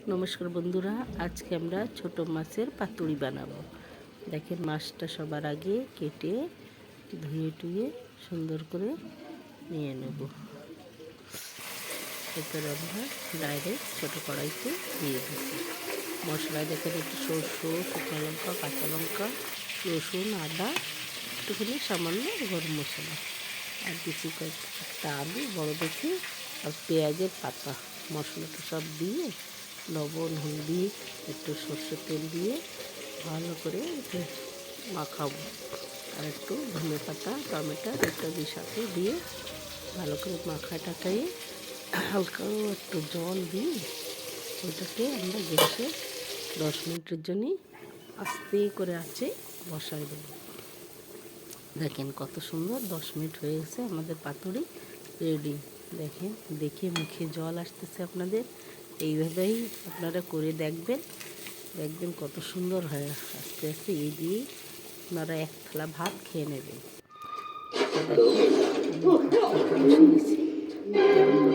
নমস্কার বন্ধুরা, আজকে আমরা ছোট মাছের পাতুড়ি বানাবো। দেখেন, মাছটা সবার আগে কেটে ধুয়ে টুয়ে সুন্দর করে নিয়ে নেব। এরপর আমরা ডাইরেক্ট ছোটো কড়াইতে দিয়ে দিচ্ছি মশলা। দেখেন, একটু সরষে, শুকনো লঙ্কা, কাঁচা লঙ্কা, রসুন, আদা, একটুখানি সামান্য গরম মশলা, আর দিচ্ছি একটা আলু বড় দেখে, আর পেঁয়াজের পাতা। মশলাটা সব দিয়ে লবণ, হলদি, একটু সর্ষের তেল দিয়ে ভালো করে মাখাবো। আর একটু ধনে পাতা, টমেটো ইত্যাদি সাথে দিয়ে ভালো করে টাকাইয়ে হালকা একটু জল দিয়ে ওইটাকে আমরা গ্যাসে 10 মিনিটের জন্য আস্তে করে আছে বসাই দেবো। দেখেন কত সুন্দর 10 মিনিট হয়ে গেছে, আমাদের পাতুড়ি রেডি। দেখেন, দেখে মুখে জল আসতেছে আপনাদের। এইভাবেই আপনারা করে দেখবেন, দেখবেন কত সুন্দর হয়। আস্তে আস্তে এই দিয়েই আপনারা এক থালা ভাত খেয়ে নেবেন। বসে গেছি, গরম